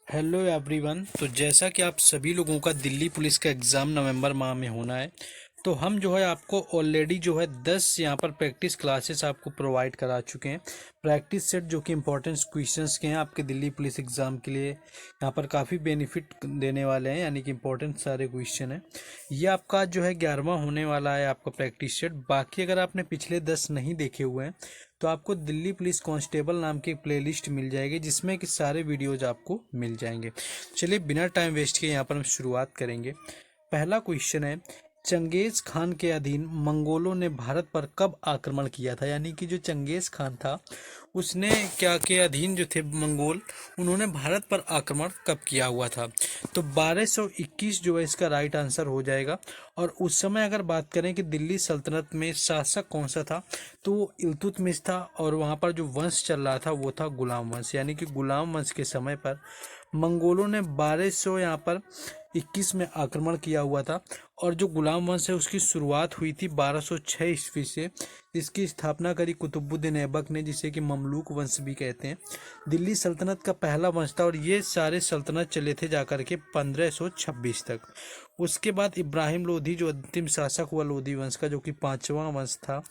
Hello everyone. तो जैसा कि आप सभी लोगों का दिल्ली पुलिस का एग्ज़ाम नवंबर माह में होना है, तो हम जो है आपको ऑलरेडी जो है 10 यहाँ पर प्रैक्टिस क्लासेस आपको प्रोवाइड करा चुके हैं। प्रैक्टिस सेट जो कि इंपॉर्टेंट क्वेश्चंस के हैं आपके दिल्ली पुलिस एग्ज़ाम के लिए, यहाँ पर काफ़ी बेनिफिट देने वाले हैं, यानी कि इंपॉर्टेंट सारे क्वेश्चन हैं। ये आपका जो है 11वां होने वाला है आपका प्रैक्टिस सेट। बाकी अगर आपने पिछले 10 नहीं देखे हुए हैं तो आपको दिल्ली पुलिस कांस्टेबल नाम की एक प्लेलिस्ट मिल जाएगी, जिसमें कि सारे वीडियोज आपको मिल जाएंगे। चलिए बिना टाइम वेस्ट किए यहाँ पर हम शुरुआत करेंगे। पहला क्वेश्चन है, चंगेज खान के अधीन मंगोलों ने भारत पर कब आक्रमण किया था? यानी कि जो चंगेज खान था उसने क्या के अधीन जो थे मंगोल, उन्होंने भारत पर आक्रमण कब किया हुआ था? तो 1221 जो है इसका राइट आंसर हो जाएगा। और उस समय अगर बात करें कि दिल्ली सल्तनत में शासक कौन सा था, तो वो इल्तुतमिश था। और वहाँ पर जो वंश चल रहा था वो था गुलाम वंश, यानी कि गुलाम वंश के समय पर मंगोलों ने 1200 यहाँ पर 21 में आक्रमण किया हुआ था। और जो गुलाम वंश है उसकी शुरुआत हुई थी 1206 ईस्वी से। इसकी स्थापना करी कुतुबुद्दीन ऐबक ने, जिसे कि ममलूक वंश भी कहते हैं। दिल्ली सल्तनत का पहला वंश था और ये सारे सल्तनत चले थे जाकर के 1526 तक। उसके बाद इब्राहिम लोधी जो अंतिम शासक हुआ लोधी वंश का, जो कि 5वां वंश था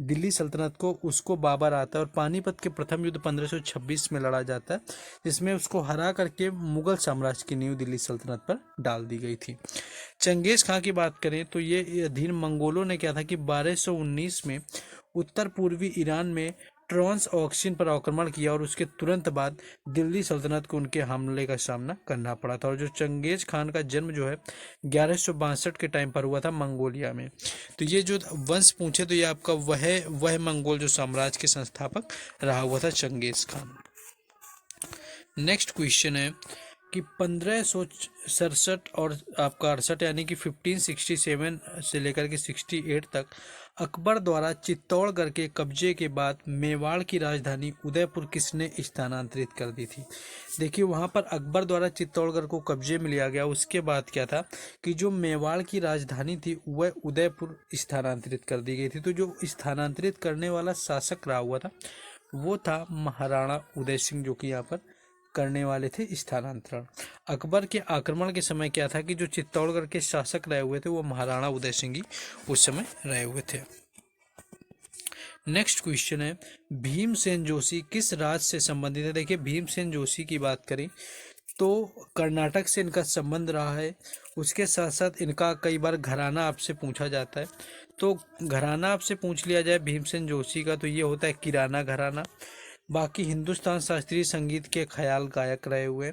दिल्ली सल्तनत को, उसको बाबर आता है। और पानीपत के प्रथम युद्ध 1526 में लड़ा जाता है, जिसमें उसको हरा करके मुगल साम्राज्य की नींव दिल्ली सल्तनत पर डाल दी गई थी। चंगेज खां की बात करें तो ये अधीन मंगोलों ने क्या था कि 1219 में उत्तर पूर्वी ईरान में ट्रांस ऑक्सिन पर आक्रमण किया और उसके तुरंत बाद दिल्ली सल्तनत को उनके हमले का सामना करना पड़ा था। और जो चंगेज खान का जन्म जो है 1162 के टाइम पर हुआ था मंगोलिया में। तो ये जो वंश पूछे तो ये आपका वह मंगोल जो साम्राज्य के संस्थापक रहा हुआ था चंगेज खान। नेक्स्ट क्वेश्चन है कि 1567 और आपका 68 यानी कि 1567 से लेकर के 68 तक अकबर द्वारा चित्तौड़गढ़ के कब्जे के बाद मेवाड़ की राजधानी उदयपुर किसने स्थानांतरित कर दी थी? देखिए वहां पर अकबर द्वारा चित्तौड़गढ़ को कब्जे में लिया गया। उसके बाद क्या था कि जो मेवाड़ की राजधानी थी वह उदयपुर स्थानांतरित कर दी गई थी। तो जो स्थानांतरित करने वाला शासक रहा हुआ था वो था महाराणा उदय सिंह, जो कि यहाँ पर करने वाले थे स्थानांतरण। अकबर के आक्रमण के समय क्या था कि जो चित्तौड़गढ़ के शासक रहे हुए थे वो महाराणा उदय सिंह ही उस समय रहे हुए थे। नेक्स्ट क्वेश्चन है, भीमसेन जोशी किस राज्य से संबंधित है? देखिए भीमसेन जोशी की बात करें तो कर्नाटक से इनका संबंध रहा है। उसके साथ साथ इनका कई बार घराना आपसे पूछा जाता है। तो घराना आपसे पूछ लिया जाए भीमसेन जोशी का तो ये होता है किराना घराना। बाकी हिंदुस्तान शास्त्रीय संगीत के ख्याल गायक रहे हुए।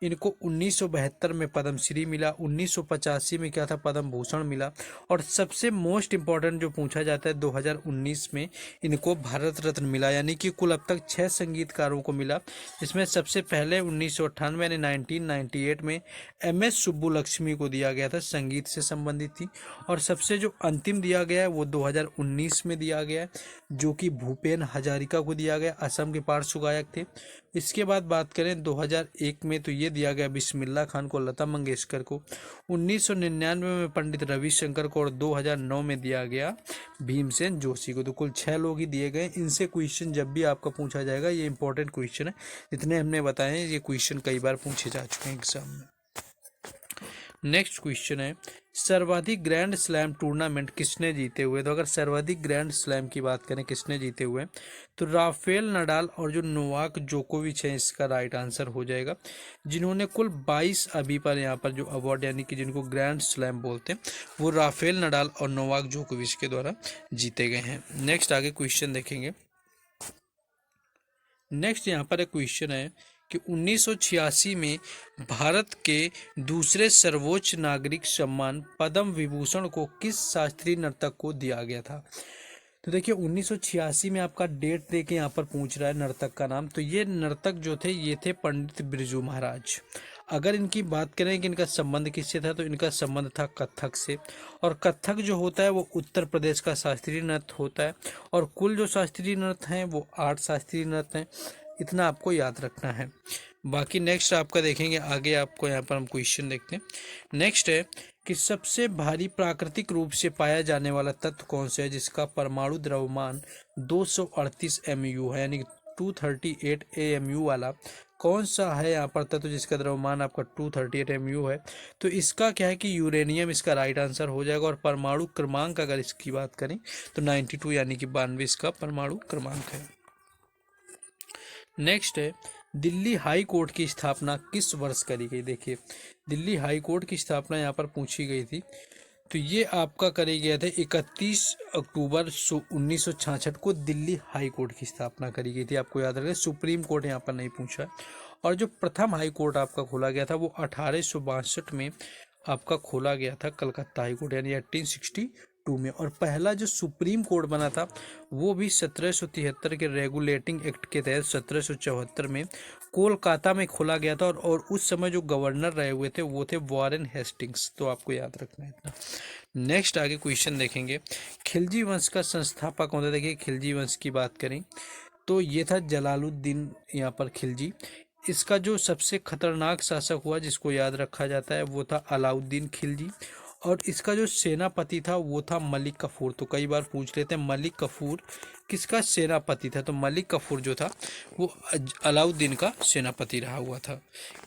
इनको 1972 में पद्मश्री मिला, 1985 में क्या था पद्म भूषण मिला। और सबसे मोस्ट इम्पॉर्टेंट जो पूछा जाता है 2019 में इनको भारत रत्न मिला। यानी कि कुल अब तक 6 संगीतकारों को मिला, जिसमें सबसे पहले 1998 यानी 1998 में MS सुब्बुलक्ष्मी को दिया गया था, संगीत से संबंधित थी। और सबसे जो अंतिम दिया गया है वो 2019 में दिया गया है, जो कि भूपेन हजारिका को दिया गया, असम के पार्श्व गायक थे। इसके बाद बात करें 2001 में तो ये दिया गया बिस्मिल्लाह खान को, लता मंगेशकर को। 1999 में पंडित रविशंकर को और 2009 में दिया गया भीमसेन जोशी को। तो कुल 6 लोग ही दिए गए। इनसे क्वेश्चन जब भी आपका पूछा जाएगा, ये इंपॉर्टेंट क्वेश्चन है, जितने हमने बताए हैं ये क्वेश्चन कई बार पूछे जा चुके हैं एग्जाम में। नेक्स्ट क्वेश्चन है, सर्वाधिक ग्रैंड स्लैम टूर्नामेंट किसने जीते हुए? तो अगर सर्वाधिक ग्रैंड स्लैम की बात करें किसने जीते हुए तो राफेल नडाल और जो नोवाक जोकोविच है इसका राइट आंसर हो जाएगा, जिन्होंने कुल 22 अभी पर यहाँ पर जो अवार्ड यानी कि जिनको ग्रैंड स्लैम बोलते हैं वो राफेल नडाल और नोवाक जोकोविच के द्वारा जीते गए हैं। नेक्स्ट आगे क्वेश्चन देखेंगे। नेक्स्ट यहाँ पर एक क्वेश्चन है कि 1986 में भारत के दूसरे सर्वोच्च नागरिक सम्मान पद्म विभूषण को किस शास्त्रीय नर्तक को दिया गया था? तो देखिए 1986 में आपका डेट दे के यहाँ पर पूछ रहा है नर्तक का नाम। तो ये नर्तक जो थे ये थे पंडित बिरजू महाराज। अगर इनकी बात करें कि इनका संबंध किससे था तो इनका संबंध था कथक से। और कथक जो होता है वो उत्तर प्रदेश का शास्त्रीय नृत्य होता है। और कुल जो शास्त्रीय नृत्य हैं वो 8 शास्त्रीय नृत्य हैं। इतना आपको याद रखना है। बाकी नेक्स्ट आपका देखेंगे आगे, आपको यहाँ पर हम क्वेश्चन देखते हैं। नेक्स्ट है कि सबसे भारी प्राकृतिक रूप से पाया जाने वाला तत्व कौन सा है जिसका परमाणु द्रव्यमान 238 MU है, यानी 238 AMU वाला कौन सा है यहाँ पर था, तो जिसका द्रव्यमान आपका 238 MU है। तो इसका क्या है कि यूरेनियम इसका राइट आंसर हो जाएगा। और परमाणु क्रमांक अगर इसकी बात करें तो 92 यानी कि 92 इसका परमाणु क्रमांक है। नेक्स्ट है दिल्ली हाई कोर्ट की स्थापना किस वर्ष करी गई। देखिए दिल्ली हाई कोर्ट की स्थापना यहाँ पर पूछी गई थी, तो ये आपका करे गया था 31 अक्टूबर 1966 को दिल्ली हाई कोर्ट की स्थापना करी गई थी। आपको याद रखें सुप्रीम कोर्ट यहाँ पर नहीं पूछा है। और जो प्रथम हाई कोर्ट आपका खोला गया था वो 1862 में आपका खोला गया था, कलकत्ता हाई कोर्ट यानी 1862 में। और पहला जो सुप्रीम कोर्ट बना था वो भी 1773 के रेगुलेटिंग एक्ट के तहत 1774 में कोलकाता में खोला गया था। और उस समय जो गवर्नर रहे हुए थे वो थे वॉरेन हेस्टिंग्स, तो आपको याद रखना है इतना। नेक्स्ट आगे क्वेश्चन देखेंगे, खिलजी वंश का संस्थापक कौन था। देखिए खिलजी वंश की बात करें तो ये था जलालुद्दीन यहाँ पर खिलजी। इसका जो सबसे खतरनाक शासक हुआ जिसको याद रखा जाता है वो था अलाउद्दीन खिलजी। और इसका जो सेनापति था वो था मलिक कफूर। तो कई बार पूछ लेते हैं मलिक कफूर किसका सेनापति था, तो मलिक कफूर जो था वो अलाउद्दीन का सेनापति रहा हुआ था।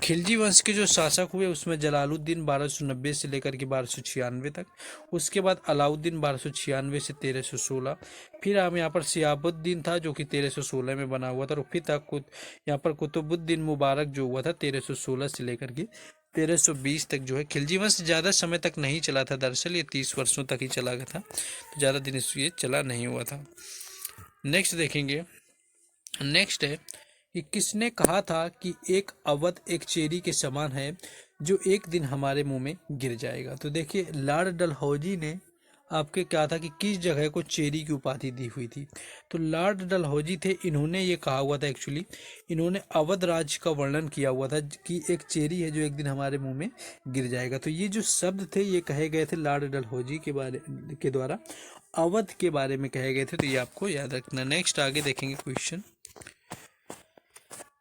खिलजी वंश के जो शासक हुए उसमें जलालुद्दीन 1290 से लेकर के 1296 तक, उसके बाद अलाउद्दीन 1296 से 1316, फिर हम यहाँ पर सियाबुद्दीन था जो कि 1316 में बना हुआ था, और फिर तक यहाँ पर कुतुबुद्दीन मुबारक जो हुआ था 1316 से लेकर के 1320 तक जो है। खिलजी वंश ज़्यादा समय तक नहीं चला था, दरअसल ये 30 वर्षों तक ही चला गया था, तो ज़्यादा दिन ये चला नहीं हुआ था। नेक्स्ट देखेंगे, नेक्स्ट है कि किसने कहा था कि एक अवध एक चेरी के समान है जो एक दिन हमारे मुंह में गिर जाएगा। तो देखिए लॉर्ड डलहौजी ने आपके क्या था कि किस जगह को चेरी की उपाधि दी हुई थी, तो लॉर्ड डलहौजी थे, इन्होंने ये कहा हुआ था, एक्चुअली इन्होंने अवध राज्य का वर्णन किया हुआ था कि एक चेरी है जो एक दिन हमारे मुंह में गिर जाएगा। तो ये जो शब्द थे ये कहे गए थे लॉर्ड डलहौजी के द्वारा अवध के बारे में कहे गए थे, तो ये आपको याद रखना। नेक्स्ट आगे देखेंगे क्वेश्चन।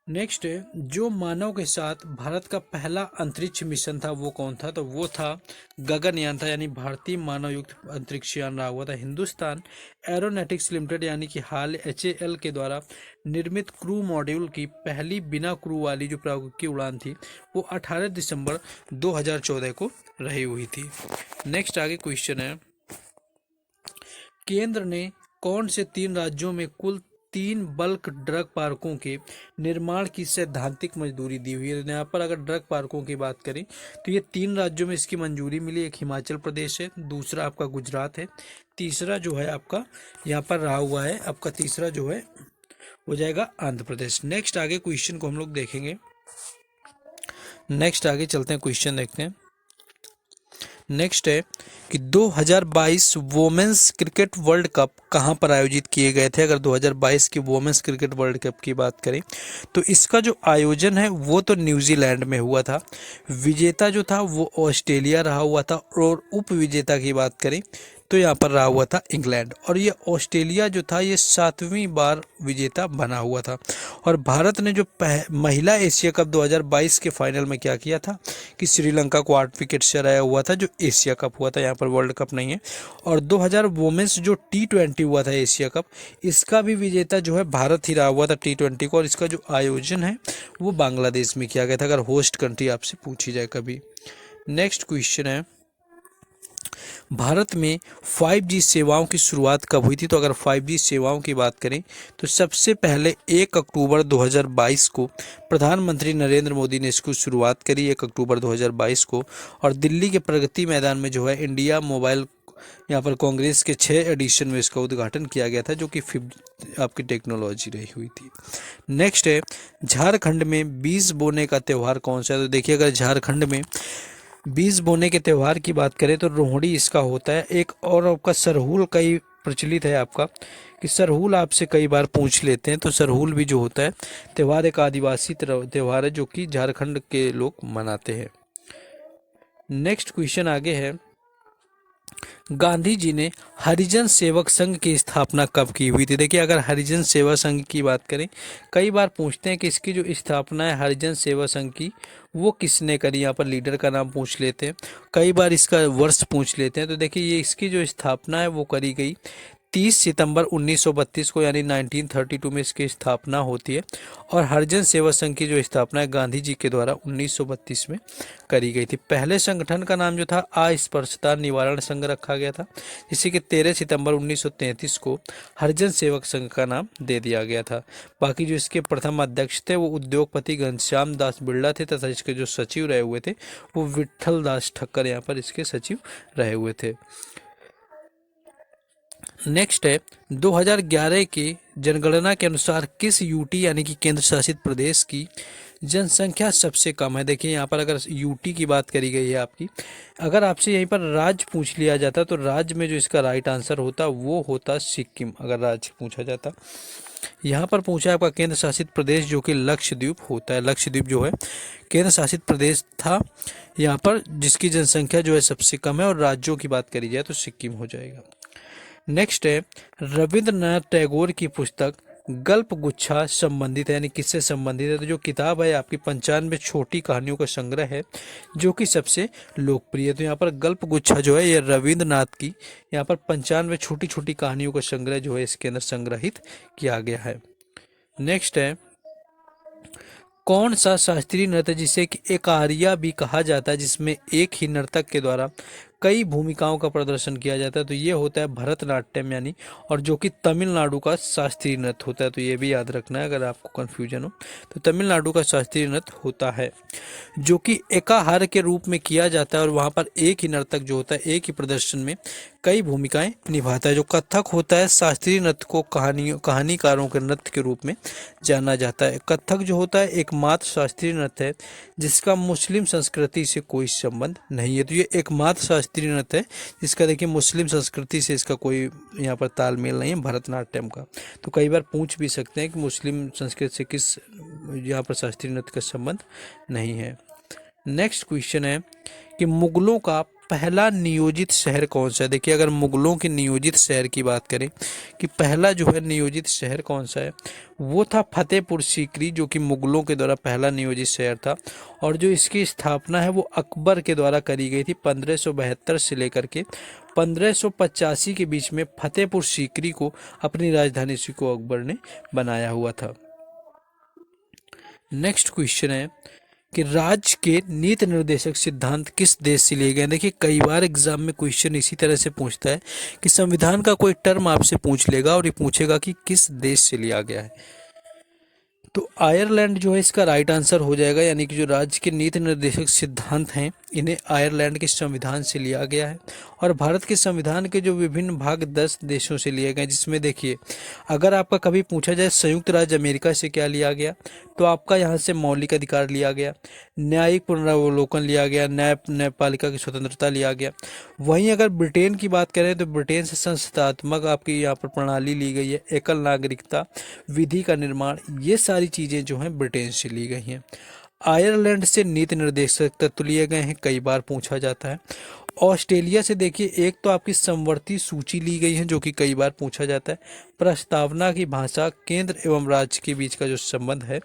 नेक्स्ट है जो मानव के साथ भारत का पहला अंतरिक्ष मिशन था वो कौन था, तो वो था गगनयान था, यानी भारतीय मानव युक्त अंतरिक्ष यान रहा हुआ था। हिंदुस्तान एरोनॉटिक्स लिमिटेड यानी कि हाल HAL के द्वारा निर्मित क्रू मॉड्यूल की पहली बिना क्रू वाली जो प्रायोगिक उड़ान थी वो 18 दिसंबर 2014 को रही हुई थी। नेक्स्ट आगे क्वेश्चन है, केंद्र ने कौन से 3 राज्यों में कुल 3 बल्क ड्रग पार्कों के निर्माण की सैद्धांतिक मंजूरी दी हुई है। यहाँ पर अगर ड्रग पार्कों की बात करें तो ये 3 राज्यों में इसकी मंजूरी मिली। एक हिमाचल प्रदेश है, दूसरा आपका गुजरात है, तीसरा जो है आपका यहाँ पर रहा हुआ है, आपका तीसरा जो है हो जाएगा आंध्र प्रदेश। नेक्स्ट आगे क्वेश्चन को हम लोग देखेंगे। नेक्स्ट आगे चलते हैं, क्वेश्चन देखते हैं। नेक्स्ट है कि 2022 वोमेंस क्रिकेट वर्ल्ड कप कहां पर आयोजित किए गए थे। अगर 2022 की वोमेंस क्रिकेट वर्ल्ड कप की बात करें तो इसका जो आयोजन है वो तो न्यूजीलैंड में हुआ था। विजेता जो था वो ऑस्ट्रेलिया रहा हुआ था, और उप विजेता की बात करें तो यहाँ पर रहा हुआ था इंग्लैंड। और ये ऑस्ट्रेलिया जो था ये 7वीं बार विजेता बना हुआ था। और भारत ने जो महिला एशिया कप 2022 के फाइनल में क्या किया था कि श्रीलंका को 8 विकेट से हराया हुआ था, जो एशिया कप हुआ था, यहाँ पर वर्ल्ड कप नहीं है। और 2000 वोमेंस जो T20 हुआ था एशिया कप, इसका भी विजेता जो है भारत ही रहा हुआ था T20 को। और इसका जो आयोजन है वो बांग्लादेश में किया गया था, अगर होस्ट कंट्री आपसे पूछी जाए कभी। नेक्स्ट क्वेश्चन है, भारत में 5G सेवाओं की शुरुआत कब हुई थी। तो अगर 5G सेवाओं की बात करें तो सबसे पहले 1 अक्टूबर 2022 को प्रधानमंत्री नरेंद्र मोदी ने इसको शुरुआत करी 1 अक्टूबर 2022 को। और दिल्ली के प्रगति मैदान में जो है इंडिया मोबाइल यहाँ पर कांग्रेस के 6 एडिशन में इसका उद्घाटन किया गया था, जो कि 5 आपकी टेक्नोलॉजी रही हुई थी। नेक्स्ट है झारखंड में बीज बोने का त्यौहार कौन सा है। तो देखिए अगर झारखंड में बीज बोने के त्यौहार की बात करें तो रोहिणी इसका होता है। एक और आपका सरहुल कई प्रचलित है आपका कि सरहुल आपसे कई बार पूछ लेते हैं, तो सरहुल भी जो होता है त्यौहार एक आदिवासी त्यौहार है जो कि झारखंड के लोग मनाते हैं। नेक्स्ट क्वेश्चन आगे है, गांधी जी ने हरिजन सेवक संघ की स्थापना कब की हुई थी। देखिए अगर हरिजन सेवा संघ की बात करें, कई बार पूछते हैं कि इसकी जो स्थापना है हरिजन सेवा संघ की वो किसने करी, यहाँ पर लीडर का नाम पूछ लेते हैं, कई बार इसका वर्ष पूछ लेते हैं। तो देखिए ये इसकी जो स्थापना है वो करी गई 30 सितंबर 1932 को यानी 1932 में इसकी स्थापना होती है। और हरिजन सेवा संघ की जो स्थापना है गांधी जी के द्वारा 1932 में करी गई थी। पहले संगठन का नाम जो था अस्पृश्यता निवारण संघ रखा गया था, जिसे कि 13 सितंबर 1933 को हरिजन सेवक संघ का नाम दे दिया गया था। बाकी जो इसके प्रथम अध्यक्ष थे वो उद्योगपति घनश्याम दास बिरला थे, तथा इसके जो सचिव रहे हुए थे वो विट्ठल दास ठक्कर यहाँ पर इसके सचिव रहे हुए थे। नेक्स्ट है 2011 की जनगणना के अनुसार किस यूटी यानी कि केंद्र शासित प्रदेश की जनसंख्या सबसे कम है। देखिए यहाँ पर अगर यूटी की बात करी गई है आपकी, अगर आपसे यहीं पर राज्य पूछ लिया जाता तो राज्य में जो इसका राइट आंसर होता वो होता सिक्किम, अगर राज्य पूछा जाता। यहाँ पर पूछा है आपका केंद्र शासित प्रदेश, जो कि लक्षद्वीप होता है। लक्षद्वीप जो है केंद्र शासित प्रदेश था यहाँ पर, जिसकी जनसंख्या जो है सबसे कम है, और राज्यों की बात करी जाए तो सिक्किम हो जाएगा। नेक्स्ट है रविंद्रनाथ टैगोर की पुस्तक गल्प गुच्छा संबंधित है, यानी किससे संबंधित है। तो जो किताब है आपकी 95 छोटी कहानियों का संग्रह है, जो कि सबसे लोकप्रिय है। तो यहाँ पर गल्प गुच्छा जो है ये रविंद्रनाथ की यहाँ पर 95 छोटी छोटी कहानियों का संग्रह जो है इसके अंदर संग्रहित किया गया है। नेक्स्ट है कौन सा शास्त्रीय नृत्य जिसे कि एकारिया भी कहा जाता है, जिसमें एक ही नर्तक के द्वारा कई भूमिकाओं का प्रदर्शन किया जाता है। तो ये होता है भरतनाट्यम, यानी, और जो कि तमिलनाडु का शास्त्रीय नृत्य होता है। तो ये भी याद रखना है अगर आपको कन्फ्यूजन हो, तो तमिलनाडु का शास्त्रीय नृत्य होता है, जो कि एकाहार के रूप में किया जाता है, और वहाँ पर एक ही नर्तक जो होता है एक ही प्रदर्शन में कई भूमिकाएं निभाता है। जो कथक होता है शास्त्रीय नृत्य को कहानीकारों के नृत्य के रूप में जाना जाता है। कथक जो होता है एकमात्र शास्त्रीय नृत्य है जिसका मुस्लिम संस्कृति से कोई संबंध नहीं है। तो ये एकमात्र शास्त्रीय नृत्य है जिसका देखिए मुस्लिम संस्कृति से इसका कोई यहाँ पर तालमेल नहीं है, भरतनाट्यम का। तो कई बार पूछ भी सकते हैं कि मुस्लिम संस्कृति से किस यहाँ पर शास्त्रीय नृत्य का संबंध नहीं है। नेक्स्ट क्वेश्चन है कि मुगलों का पहला नियोजित शहर कौन सा है। देखिए अगर मुगलों के नियोजित शहर की बात करें कि पहला जो है नियोजित शहर कौन सा है, वो था फतेहपुर सीकरी, जो कि मुगलों के द्वारा पहला नियोजित शहर था। और जो इसकी स्थापना है वो अकबर के द्वारा करी गई थी 1572 से लेकर के 1585 के बीच में। फतेहपुर सीकरी को अपनी राजधानी को अकबर ने बनाया हुआ था। नेक्स्ट क्वेश्चन है कि राज्य के नीति निर्देशक सिद्धांत किस देश से लिए गए। देखिए कई बार एग्जाम में क्वेश्चन इसी तरह से पूछता है कि संविधान का कोई टर्म आपसे पूछ लेगा और ये पूछेगा कि किस देश से लिया गया है। तो आयरलैंड जो है इसका राइट आंसर हो जाएगा, यानी कि जो राज्य के नीति निर्देशक सिद्धांत हैं इन्हें आयरलैंड के संविधान से लिया गया है। और भारत के संविधान के जो विभिन्न भाग 10 देशों से लिए गए, जिसमें देखिए अगर आपका कभी पूछा जाए संयुक्त राज्य अमेरिका से क्या लिया गया, तो आपका यहाँ से मौलिक अधिकार लिया गया, न्यायिक पुनरावलोकन लिया गया, न्यायपालिका की स्वतंत्रता लिया गया। वहीं अगर ब्रिटेन की बात करें तो ब्रिटेन से संस्थात्मक आपकी यहाँ पर प्रणाली ली गई है, एकल नागरिकता विधि का निर्माण, ये सारी चीज़ें जो हैं ब्रिटेन से ली गई हैं। आयरलैंड से नीति निर्देशक तत्व लिए गए हैं, कई बार पूछा जाता है। ऑस्ट्रेलिया से देखिए एक तो आपकी समवर्ती सूची ली गई है जो कि कई बार पूछा जाता है। प्रस्तावना की भाषा केंद्र एवं राज्य के बीच का जो संबंध है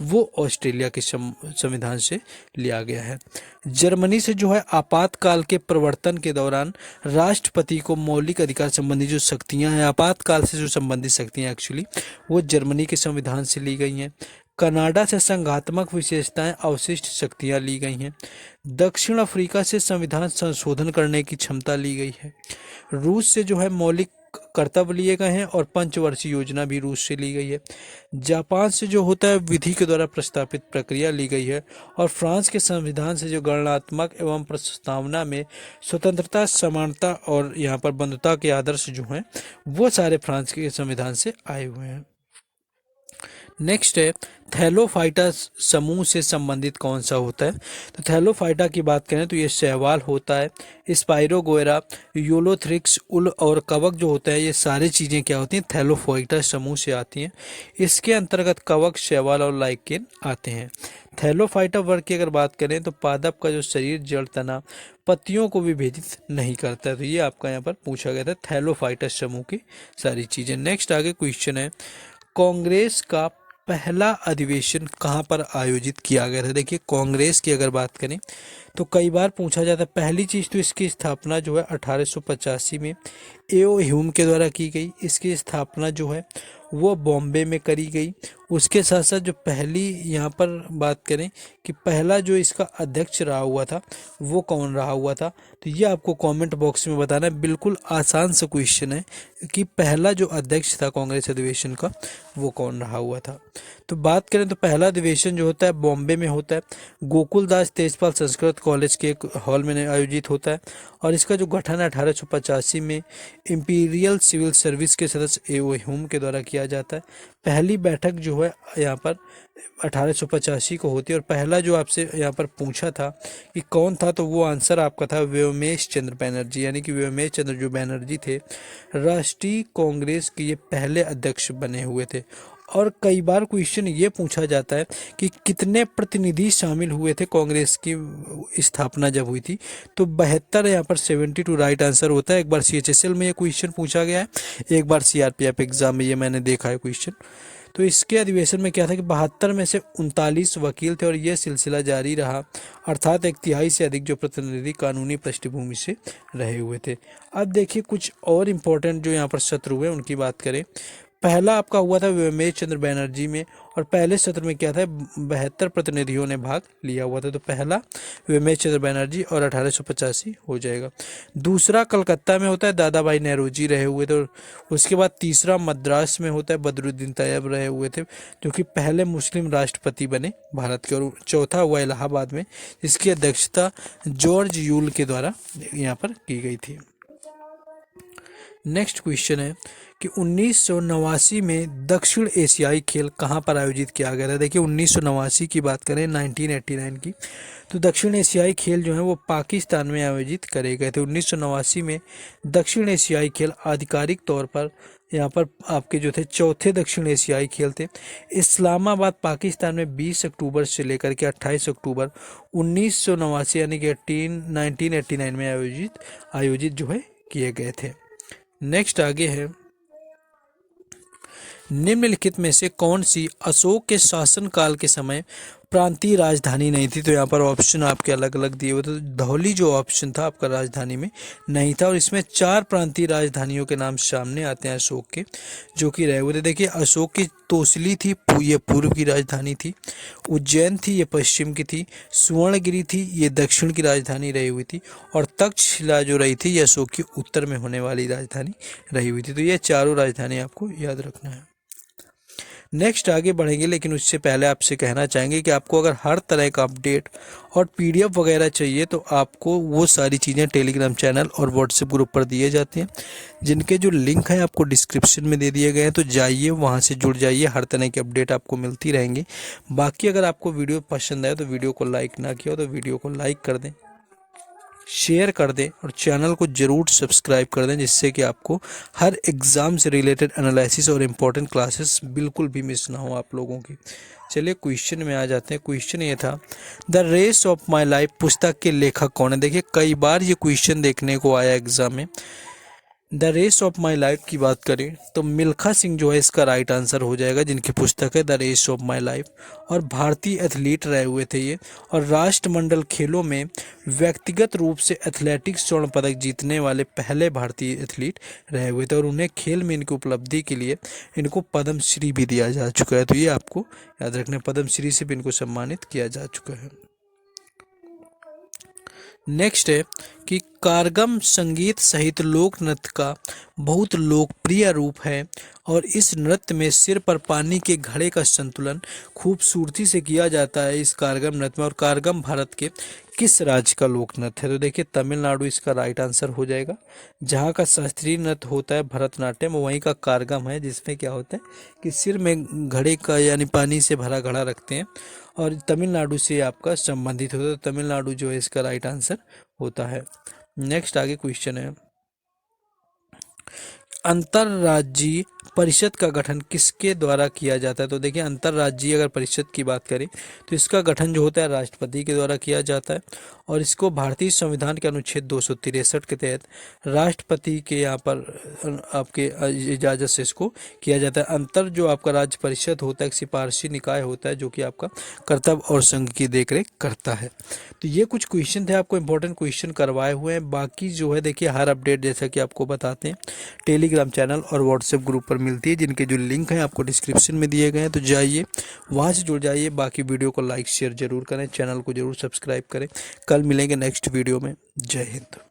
वो ऑस्ट्रेलिया के संविधान से लिया गया है। जर्मनी से जो है आपातकाल के प्रवर्तन के दौरान राष्ट्रपति को मौलिक अधिकार संबंधी जो शक्तियां हैं, आपातकाल से जो संबंधित शक्तियां एक्चुअली वो जर्मनी के संविधान से ली गई हैं। कनाडा से संघात्मक विशेषताएं अवशिष्ट शक्तियां ली गई हैं। दक्षिण अफ्रीका से संविधान संशोधन करने की क्षमता ली गई है। रूस से जो है मौलिक कर्तव्य लिए गए हैं और पंचवर्षीय योजना भी रूस से ली गई है। जापान से जो होता है विधि के द्वारा प्रस्तावित प्रक्रिया ली गई है। और फ्रांस के संविधान से जो गणनात्मक एवं प्रस्तावना में स्वतंत्रता, समानता और यहाँ पर बंधुता के आदर्श जो हैं वो सारे फ्रांस के संविधान से आए हुए हैं। नेक्स्ट है थैलोफाइटा समूह से संबंधित कौन सा होता है। तो थैलोफाइटा की बात करें तो ये शैवाल होता है। स्पाइरोगोएरा, यूलोथ्रिक्स, उल और कवक जो होता है ये सारी चीज़ें क्या होती हैं, थैलोफाइटा समूह से आती हैं। इसके अंतर्गत कवक, शैवाल और लाइकेन आते हैं। थैलोफाइटा वर्ग की अगर बात करें तो पादप का जो शरीर जड़ तना पत्तियों को विभेदित नहीं करता है। तो ये आपका यहाँ पर पूछा गया था थैलोफाइटा समूह की सारी चीज़ें। नेक्स्ट आगे क्वेश्चन है कांग्रेस का पहला अधिवेशन कहाँ पर आयोजित किया गया था। देखिए कांग्रेस की अगर बात करें तो कई बार पूछा जाता है। पहली चीज़ तो इसकी स्थापना जो है 1885 में एओ ह्यूम के द्वारा की गई। इसकी स्थापना जो है वो बॉम्बे में करी गई। उसके साथ साथ जो पहली यहाँ पर बात करें कि पहला जो इसका अध्यक्ष रहा हुआ था वो कौन रहा हुआ था, तो ये आपको कमेंट बॉक्स में बताना है। बिल्कुल आसान सा क्वेश्चन है कि पहला जो अध्यक्ष था कांग्रेस अधिवेशन का वो कौन रहा हुआ था। तो बात करें तो पहला अधिवेशन जो होता है बॉम्बे में होता है, गोकुलदास तेजपाल संस्कृत कॉलेज के एक हॉल में आयोजित होता है। और इसका जो गठन है 1885 में इंपीरियल सिविल सर्विस के सदस्य एओ ह्यूम के द्वारा किया जाता है। पहली बैठक जो है यहाँ पर 1885 को होती है। और पहला जो आपसे यहाँ पर पूछा था कि कौन था, तो वो आंसर आपका था व्योमेश चंद्र बैनर्जी, यानी कि व्योमेश चंद्र जो बैनर्जी थे राष्ट्रीय कांग्रेस के ये पहले अध्यक्ष बने हुए थे। और कई बार क्वेश्चन ये पूछा जाता है कि कितने प्रतिनिधि शामिल हुए थे कांग्रेस की स्थापना जब हुई थी, तो 72 यहाँ पर 72 राइट आंसर होता है। एक बार CHSL में ये क्वेश्चन पूछा गया है, एक बार CRPF एग्जाम में ये मैंने देखा है क्वेश्चन। तो इसके अधिवेशन में क्या था कि 72 में से 39 वकील थे और यह सिलसिला जारी रहा, अर्थात 1/3 से अधिक जो प्रतिनिधि कानूनी पृष्ठभूमि से रहे हुए थे। अब देखिए कुछ और इम्पोर्टेंट जो यहाँ पर सत्र हुए उनकी बात करें। पहला आपका हुआ था व्योमेश चंद्र बैनर्जी में, और पहले सत्र में क्या था 72 प्रतिनिधियों ने भाग लिया हुआ था। तो पहला व्योमेश चंद्र बैनर्जी और 1885 हो जाएगा। दूसरा कलकत्ता में होता है, दादा भाई नेहरूजी रहे हुए थे। उसके बाद तीसरा मद्रास में होता है, बदरुद्दीन तैयब रहे हुए थे जो कि पहले मुस्लिम राष्ट्रपति बने भारत के। और चौथा हुआ इलाहाबाद में, जिसकी अध्यक्षता जॉर्ज यूल के द्वारा यहाँ पर की गई थी। नेक्स्ट क्वेश्चन है कि 1989 में दक्षिण एशियाई खेल कहाँ पर आयोजित किया गया था। देखिए 1989 की बात करें 1989 की, तो दक्षिण एशियाई खेल जो है वो पाकिस्तान में आयोजित करे गए थे। 1989 में दक्षिण एशियाई खेल आधिकारिक तौर पर यहाँ पर आपके जो थे चौथे दक्षिण एशियाई खेल थे। इस्लामाबाद पाकिस्तान में 20 अक्टूबर से लेकर के 28 अक्टूबर 1989 यानी कि 1989 में आयोजित जो है किए गए थे। नेक्स्ट आगे है, निम्नलिखित में से कौन सी अशोक के शासनकाल के समय प्रांतीय राजधानी नहीं थी। तो यहाँ पर ऑप्शन आपके अलग अलग दिए हुए थे। धौली जो ऑप्शन था आपका राजधानी में नहीं था, और इसमें 4 प्रांतीय राजधानियों के नाम सामने आते हैं अशोक के जो कि रहे हुए थे। देखिए अशोक की तोसली थी, ये पूर्व की राजधानी थी। उज्जैन थी, ये पश्चिम की थी। सुवर्णगिरी थी, ये दक्षिण की राजधानी रही हुई थी। और तक्षशिला जो रही थी ये अशोक की उत्तर में होने वाली राजधानी रही हुई थी। तो ये चारों राजधानी आपको याद रखना है। नेक्स्ट आगे बढ़ेंगे, लेकिन उससे पहले आपसे कहना चाहेंगे कि आपको अगर हर तरह का अपडेट और PDF वगैरह चाहिए तो आपको वो सारी चीज़ें टेलीग्राम चैनल और व्हाट्सएप ग्रुप पर दिए जाते हैं, जिनके जो लिंक है आपको डिस्क्रिप्शन में दे दिए गए हैं। तो जाइए वहाँ से जुड़ जाइए, हर तरह की अपडेट आपको मिलती रहेंगी। बाकी अगर आपको वीडियो पसंद आए तो वीडियो को लाइक ना किया हो तो वीडियो को लाइक कर दें, शेयर कर दें और चैनल को ज़रूर सब्सक्राइब कर दें, जिससे कि आपको हर एग्ज़ाम से रिलेटेड एनालिसिस और इम्पोर्टेंट क्लासेस बिल्कुल भी मिस ना हो आप लोगों की। चलिए क्वेश्चन में आ जाते हैं। क्वेश्चन ये था, the race of my life पुस्तक के लेखक कौन है। देखिए कई बार ये क्वेश्चन देखने को आया एग्जाम में। The race of my life की बात करें तो मिल्खा सिंह जो है इसका राइट आंसर हो जाएगा, जिनकी पुस्तक है the race of my life. और भारतीय एथलीट रहे हुए थे ये, और राष्ट्रमंडल खेलों में व्यक्तिगत रूप से एथलेटिक्स स्वर्ण पदक जीतने वाले पहले भारतीय एथलीट रहे हुए थे। और उन्हें खेल में इनकी उपलब्धि के लिए इनको पद्मश्री भी दिया जा चुका है। तो ये आपको याद रखना है, पद्मश्री से भी इनको सम्मानित किया जा चुका है। नेक्स्ट है कि कारगम संगीत सहित लोक नृत्य का बहुत लोकप्रिय रूप है, और इस नृत्य में सिर पर पानी के घड़े का संतुलन खूबसूरती से किया जाता है इस कारगम नृत्य में। और कारगम भारत के किस राज्य का लोक नृत्य है। तो देखिए तमिलनाडु इसका राइट आंसर हो जाएगा। जहाँ का शास्त्रीय नृत्य होता है भरतनाट्यम, वहीं का कारगम है, जिसमें क्या होता है कि सिर में घड़े का यानी पानी से भरा घड़ा रखते हैं, और तमिलनाडु से आपका संबंधित होता है। तो तमिलनाडु जो है इसका राइट आंसर होता है। नेक्स्ट आगे क्वेश्चन है, अंतर्राज्यीय परिषद का गठन किसके द्वारा किया जाता है? तो देखिए, अंतर्राज्यीय अगर परिषद की बात करें तो इसका गठन जो होता है राष्ट्रपति के द्वारा किया जाता है, और इसको भारतीय संविधान के अनुच्छेद 263 के तहत राष्ट्रपति के यहाँ पर आपके इजाज़त से इसको किया जाता है। अंतर जो आपका राज्य परिषद होता है एक सिफारशी निकाय होता है जो कि आपका कर्तव्य और संघ की देखरेख करता है। तो ये कुछ क्वेश्चन थे, आपको इंपॉर्टेंट क्वेश्चन करवाए हुए हैं। बाकी जो है देखिए, हर अपडेट जैसा कि आपको बताते हैं टेलीग्राम चैनल और व्हाट्सएप ग्रुप पर मिलती है, जिनके जो लिंक हैं आपको डिस्क्रिप्शन में दिए गए हैं, तो जाइए वहाँ से जुड़ जाइए। बाकी वीडियो को लाइक शेयर जरूर करें, चैनल को जरूर सब्सक्राइब करें। कल मिलेंगे नेक्स्ट वीडियो में। जय हिंद।